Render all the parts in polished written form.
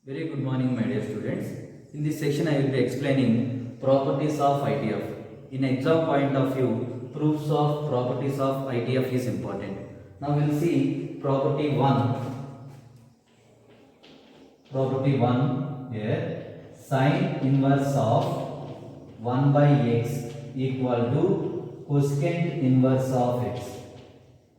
Very good morning, my dear students. In this section, I will be explaining properties of ITF. In exam point of view, proofs of properties of ITF is important. Now we will see property 1. Property 1 here, sine inverse of 1 by x equal to cosecant inverse of x.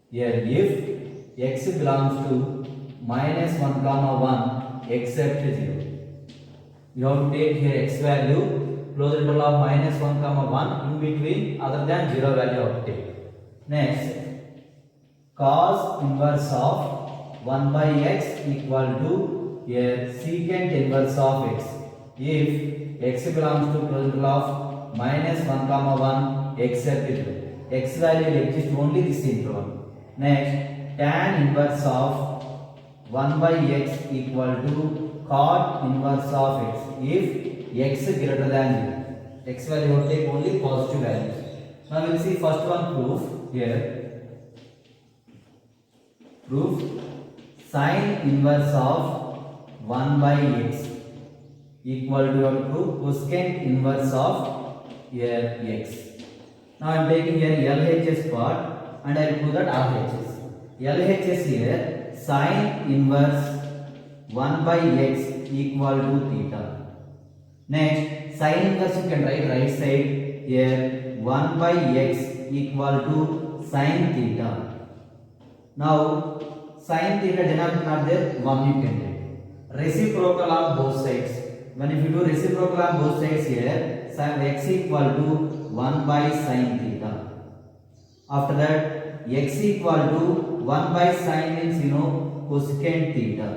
Here, if x belongs to minus 1 comma 1 except 0. You have to take here x value close interval of minus 1 comma 1 in between other than 0 value you have to take. Next, cos inverse of 1 by x equal to here secant inverse of x. If x belongs to close interval of minus 1 comma 1 except 0. X value will exist only this interval. Next, tan inverse of 1 by x equal to cot inverse of x if x greater than 0. X value will take only positive values. Now we will see first one proof here. Proof sine inverse of 1 by x equal to cosecant inverse of here x. Now I am taking here LHS part and I will do that RHS. LHS here sine inverse 1 by x equal to theta. Next, sine inverse you can write right side here 1 by x equal to sine theta. Now, sine theta denominator not there, 1 you can take. Reciprocal on both sides. When if you do reciprocal on both sides here, sin x equal to 1 by sine theta. After that, x equal to 1 by sine means cosecant theta.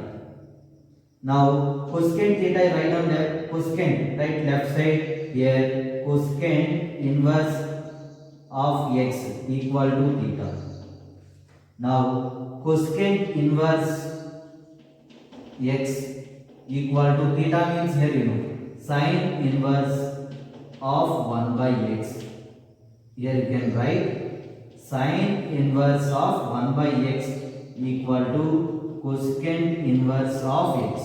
Now cosecant theta I write down there cosecant right left side here cosecant inverse of x equal to theta. Now cosecant inverse x equal to theta means here sine inverse of 1 by x. Here you can write sine inverse of 1 by x equal to cosecant inverse of x.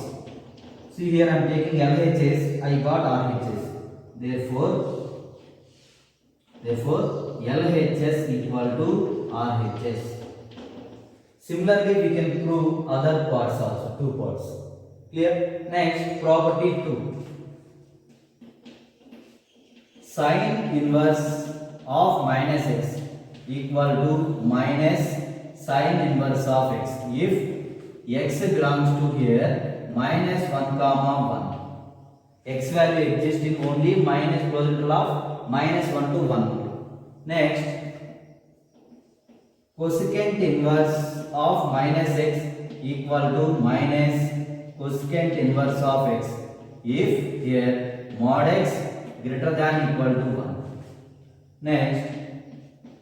See here I am taking LHS, I got RHS. Therefore LHS equal to RHS. Similarly we can prove other parts also, two parts. Clear? Next, property 2. Sine inverse of minus x equal to minus sine inverse of x if x belongs to here minus 1 comma 1. X value exists in only minus close interval of minus 1 to 1. Next, cosecant inverse of minus x equal to minus cosecant inverse of x if here mod x greater than equal to 1. Next,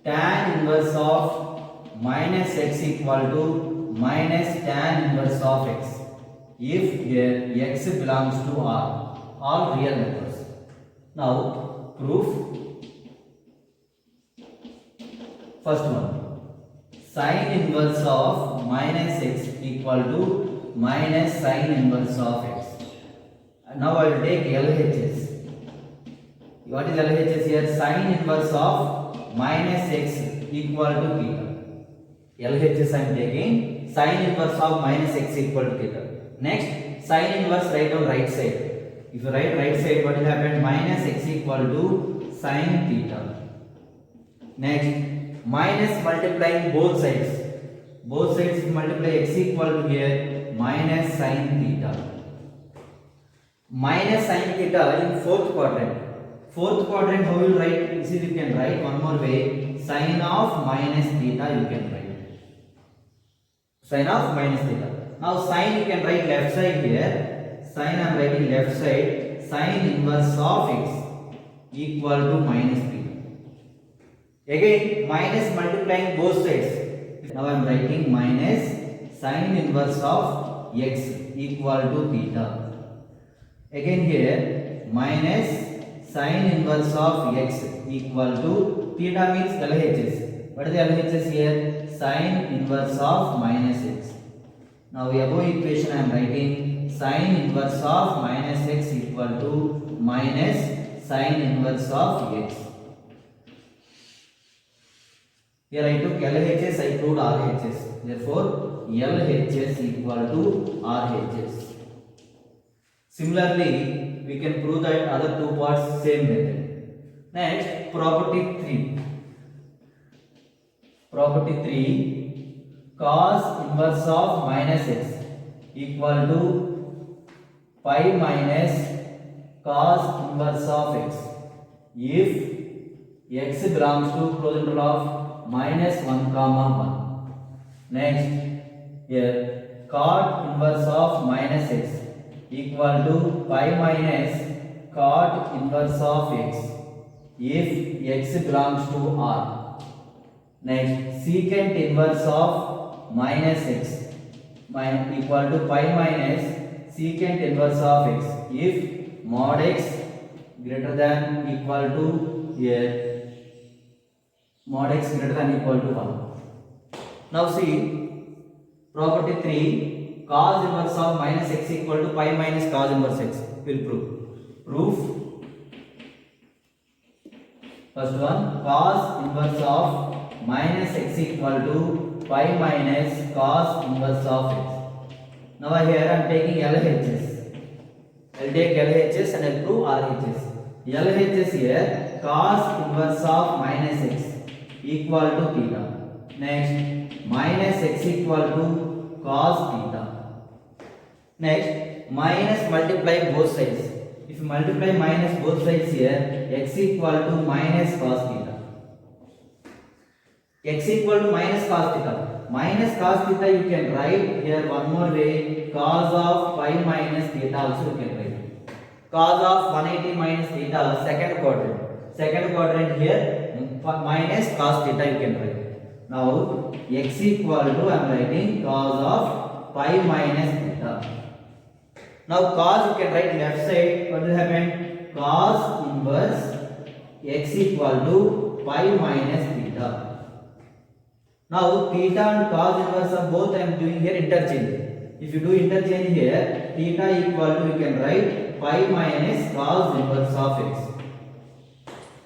tan inverse of minus x equal to minus tan inverse of x if here x belongs to R, all real numbers. Now proof. First one, sine inverse of minus x equal to minus sine inverse of x. Now I will take LHS. What is LHS here? Sine inverse of minus x equal to theta. LHS I am taking sine inverse of minus x equal to theta. Next, sine inverse write on right side. If you write right side, what will happen? Minus x equal to sine theta. Next, minus multiplying both sides. Both sides multiply x equal to here minus sine theta. Minus sine theta in fourth quadrant. Fourth quadrant how you write? You see you can write one more way. Sine of minus theta you can write. Sine of minus theta. Now sine you can write left side here. Sine I am writing left side. Sine inverse of x equal to minus theta. Again minus multiplying both sides. Now I am writing minus sine inverse of x equal to theta. Again here minus sine inverse of x equal to theta means LHS. What is the LHS here? Sine inverse of minus x. Now above equation I am writing sin inverse of minus x equal to minus sin inverse of x. Here I took LHS, I proved RHS. Therefore, LHS equal to RHS. Similarly, we can prove that other two parts same method. Next, property 3. Property 3, cos inverse of minus x equal to pi minus cos inverse of x if x belongs to close interval of minus 1 comma 1. Next, here cot inverse of minus x equal to pi minus cot inverse of x if x belongs to R. Next, secant inverse of minus x equal to pi minus secant inverse of x if mod x greater than equal to here mod x greater than equal to 1. Now see property 3, cos inverse of minus x equal to pi minus cos inverse x will prove. Proof. First one, cos inverse of minus x equal to pi minus cos inverse of x. Now here I am taking LHS. I will take LHS and I will prove RHS. LHS here, cos inverse of minus x equal to theta. Next, minus x equal to cos theta. Next, minus multiply both sides. If you multiply minus both sides here, x equal to minus cos theta. X equal to minus cos theta. Minus cos theta you can write here one more way, cos of pi minus theta also you can write. Cos of 180 minus theta, second quadrant. Second quadrant here, minus cos theta you can write. Now x equal to I am writing cos of pi minus theta. Now cos you can write left side, what will happen? Cos inverse x equal to pi minus theta. Now theta and cos inverse of both I am doing here interchange. If you do interchange here, theta equal to you can write pi minus cos inverse of x.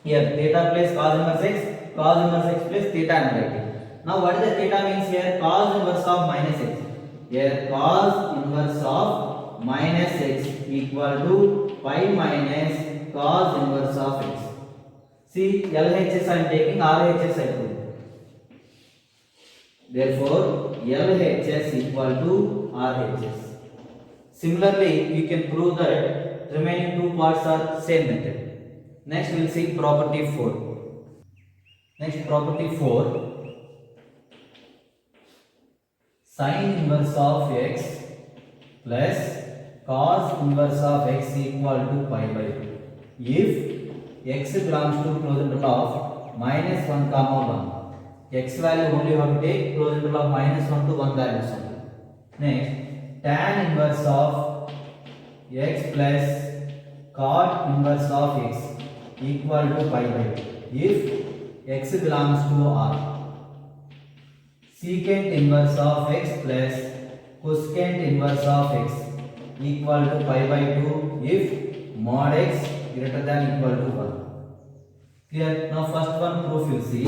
Here theta place cos inverse x plus theta I am writing. Now what is the theta means here? Cos inverse of minus x. Here cos inverse of minus x equal to pi minus cos inverse of x. See LHS I am taking, RHS I prove. Therefore, LHS equal to RHS. Similarly, we can prove that remaining two parts are same method. Next, we will see property 4. Next, property 4. Sin inverse of x plus cos inverse of x equal to pi by 2. If x belongs to close interval of minus 1 comma 1. X value only have to take close interval of minus 1 to 1 values only. Next, tan inverse of x plus cot inverse of x equal to pi by 2 if x belongs to R. Secant inverse of x plus cosecant inverse of x equal to pi by 2 if mod x greater than equal to 1. Clear? Now first one proof you see.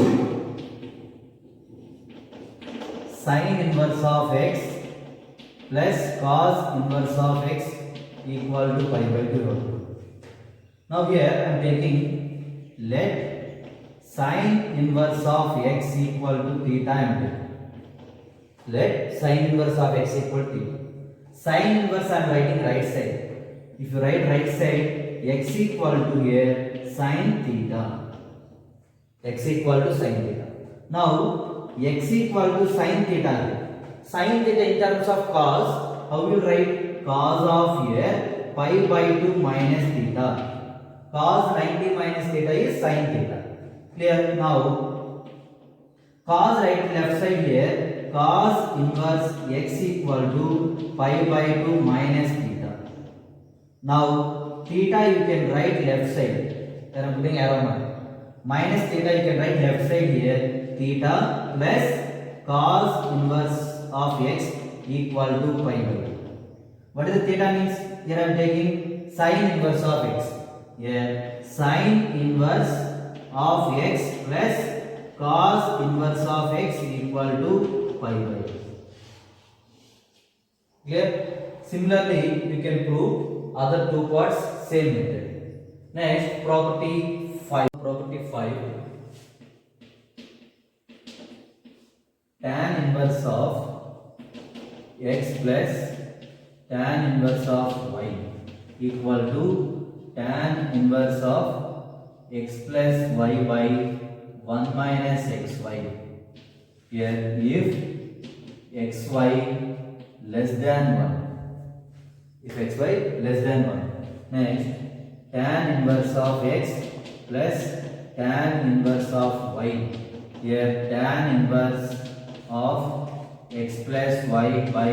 Sin inverse of x plus cos inverse of x equal to pi by 2. Now here I am taking let sin inverse of x equal to theta I am taking. Let sin inverse of x equal to theta. Sin inverse I am writing right side. If you write right side, x equal to here sin theta. X equal to sin theta. Now x equal to sin theta. Sin theta in terms of cos, how you write? Cos of here pi by 2 minus theta. Cos 90 minus theta is sin theta. Clear? Now cos right left side here, cos inverse x equal to pi by 2 minus theta. Now theta you can write left side. There I am putting arrow mark. Minus theta you can write left side here, theta plus cos inverse of x equal to pi by 2. What is the theta means? Here I am taking sine inverse of x. Here sine inverse of x plus cos inverse of x equal to pi by 2. Clear? Similarly, we can prove other two parts same method. Next, property 5. Property 5. Tan inverse of x plus tan inverse of y equal to tan inverse of x plus y by 1 minus xy. Here, if xy less than 1. If xy less than 1. Next, tan inverse of x plus tan inverse of y. Here, tan inverse of x plus y by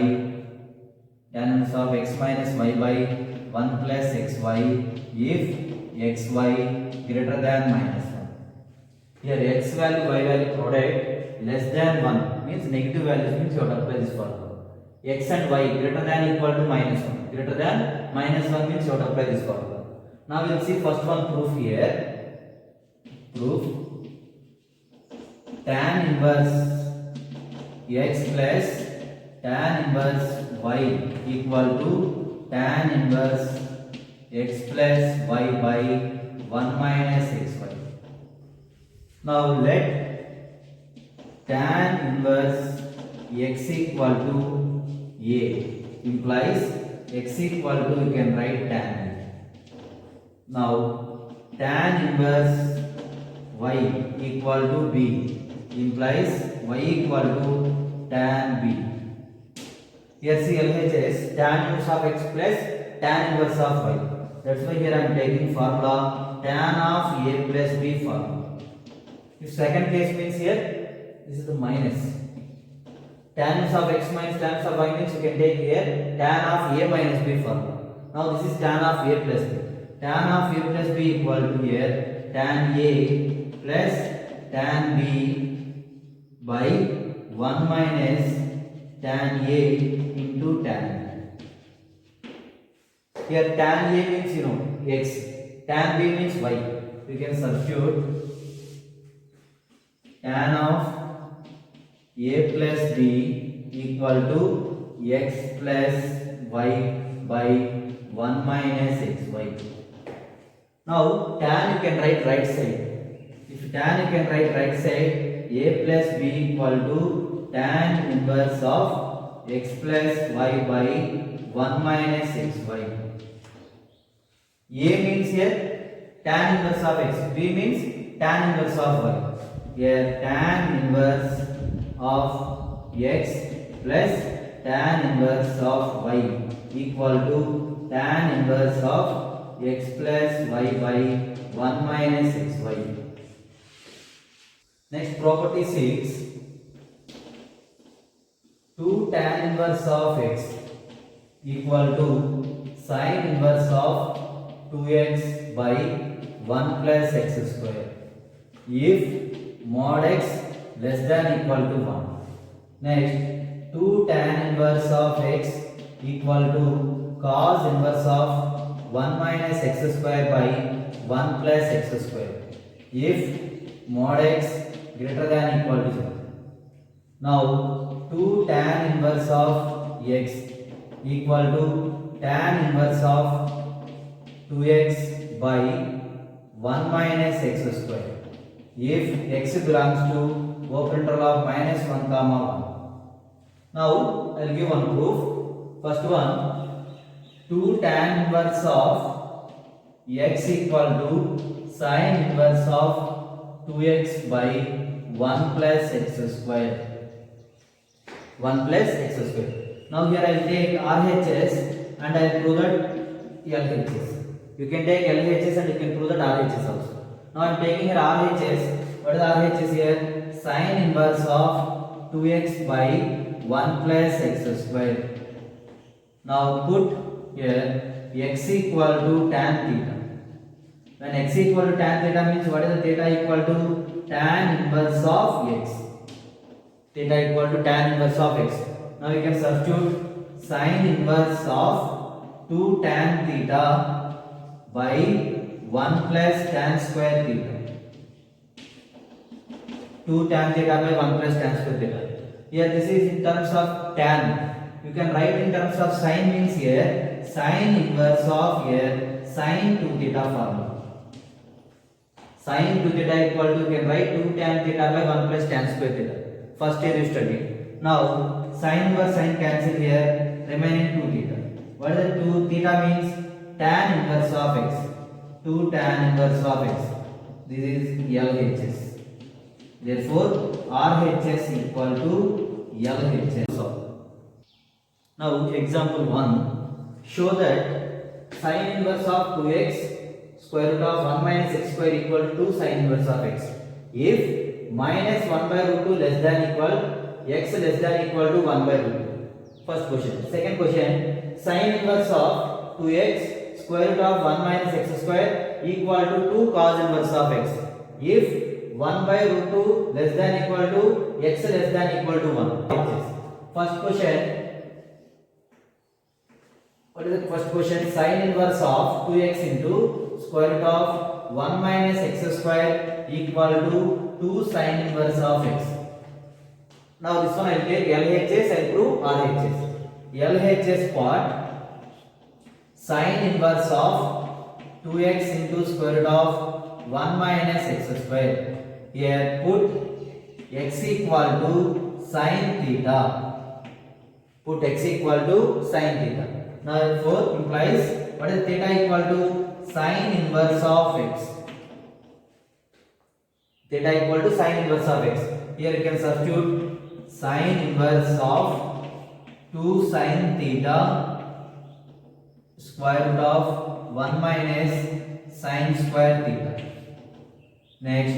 tan inverse of x minus y by 1 plus xy if xy greater than minus 1. Here, x value, y value product less than 1 means negative values means you have to apply this formula. X and y greater than equal to minus 1. Greater than minus 1 means you have to apply this formula. Now we will see first one proof here. Proof tan inverse x plus tan inverse y equal to tan inverse x plus y by 1 minus xy. Now let tan inverse x equal to a implies x equal to you can write tan b. Now tan inverse y equal to b implies y equal to tan b. Here see LHS tan inverse of x plus tan inverse of y. That's why here I am taking formula tan of a plus b formula. If second case means here this is the minus. Tan inverse of x minus tan inverse of y means you can take here tan of a minus b formula. Now this is tan of a plus b. Tan of a plus b equal to here tan a plus tan b by 1 minus tan a into tan b. Here tan a means you know x, tan b means y. We can substitute tan of a plus b equal to x plus y by 1 minus xy. Now tan you can write right side. If tan you can write right side, a plus b equal to tan inverse of x plus y by 1 minus xy. A means here tan inverse of x, b means tan inverse of y. Here tan inverse of x plus tan inverse of y equal to tan inverse of x plus y by 1 minus xy. Next, property 6. 2 tan inverse of x equal to sin inverse of 2x by 1 plus x square if mod x less than equal to 1. Next, 2 tan inverse of x equal to cos inverse of 1 minus x square by 1 plus x square if mod x greater than equal to 0. Now 2 tan inverse of x equal to tan inverse of 2x by 1 minus x square if x belongs to open interval of minus 1 comma 1. Now I will give one proof. First one, 2 tan inverse of x equal to sin inverse of 2x by 1 plus x square. 1 plus x square. Now here I will take RHS and I will prove that LHS. You can take LHS and you can prove that RHS also. Now I am taking here RHS. What is RHS here? Sin inverse of 2x by 1 plus x square. Now put here x equal to tan theta. When x equal to tan theta means what is the theta equal to? Tan inverse of x. Theta equal to tan inverse of x. Now we can substitute sin inverse of 2 tan theta by 1 plus tan square theta. 2 tan theta by 1 plus tan square theta. Here this is in terms of tan. You can write in terms of sin means here sin inverse of here sin 2 theta formula. Sin 2 theta equal to, you can write 2 tan theta by 1 plus tan square theta. First year you studied. Now sin inverse sin cancel here, remaining 2 theta. What is the 2 theta means? Tan inverse of x. 2 tan inverse of x. This is LHS. Therefore RHS equal to LHS. Now example 1. Show that sin inverse of 2x square root of 1 minus x square equal to 2 sin inverse of x. If minus 1 by root 2 less than equal, x less than equal to 1 by root 2. First question. Second question. Sin inverse of 2x square root of 1 minus x square equal to 2 cos inverse of x. If 1 by root 2 less than equal to x less than equal to 1. First question. What is the first question? Sin inverse of 2x into square root of 1 minus x square equal to 2 sin inverse of x. Now this one I will take LHS and prove RHS. LHS part, sin inverse of 2x into square root of 1 minus x square. Here put x equal to sin theta. Put x equal to sin theta. Now therefore implies what is theta equal to sin inverse of x. Theta equal to sin inverse of x. Here you can substitute sin inverse of 2 sin theta square root of 1 minus sin square theta. Next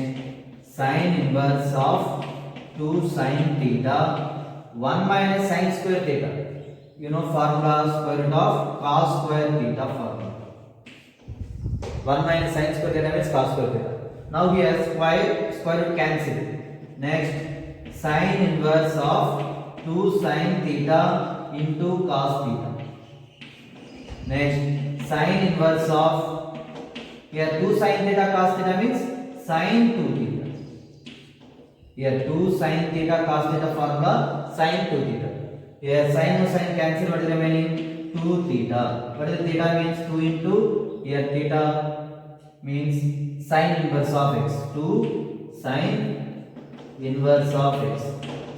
sin inverse of 2 sin theta 1 minus sin square theta. You know formula square root of cos square theta formula. 1 minus sin square theta means cos square theta. Now here square root cancel. Next sin inverse of 2 sin theta into cos theta. Next sin inverse of, here 2 sin theta cos theta means sin 2 theta. Here 2 sin theta cos theta formula sin 2 theta. Here sin and sin cancel, what is remaining? 2 theta. What is the theta means? 2 into, here theta means sin inverse of x. 2 sin inverse of x.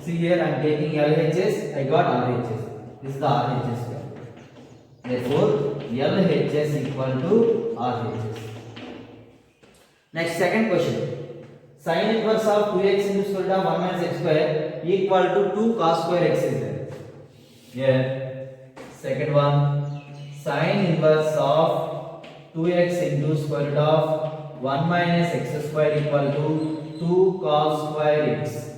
See here I am taking LHS, I got RHS. This is the RHS here. Therefore LHS equal to RHS. Next second question. Sin inverse of 2x into square root of 1 minus x square equal to 2 cos square x is there. Here, second one, sin inverse of 2x into square root of 1 minus x square equal to 2 cos square x.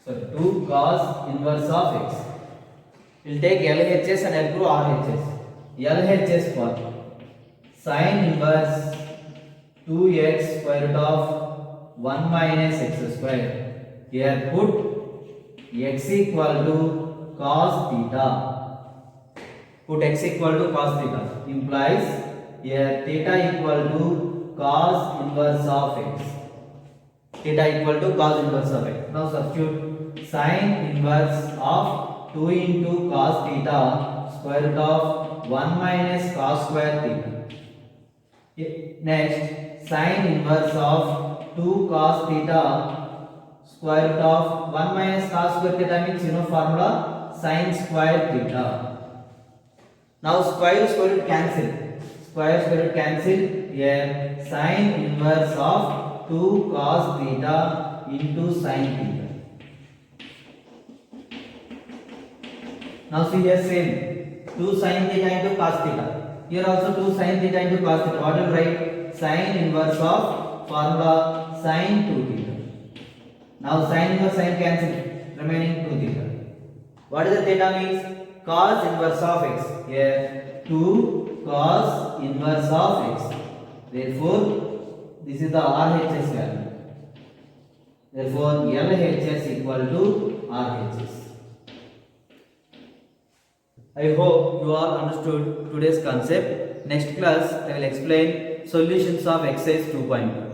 So 2 cos inverse of x. We will take LHS and L prove RHS. LHS for sin inverse 2x square root of 1 minus x square. Here put x equal to cos theta. Put x equal to cos theta. Implies here theta equal to cos inverse of x. Theta equal to cos inverse of x. Now substitute sin inverse of 2 into cos theta square root of 1 minus cos square theta. Next sin inverse of 2 cos theta square root of 1 minus cos square theta means you know formula sin square theta. Now square root cancel. Square root cancel. Here sin inverse of 2 cos theta into sin theta. Now see here same 2 sin theta into cos theta. Here also 2 sin theta into cos theta. What will write? Sin inverse of formula sin 2 theta. Now sin inverse sin cancel, remaining 2 theta. What is the theta means? Cos inverse of x. Here 2 cos inverse of x. Therefore this is the RHS value. Therefore, LHS equal to RHS. I hope you all understood today's concept. Next class, I will explain solutions of exercise 2.2.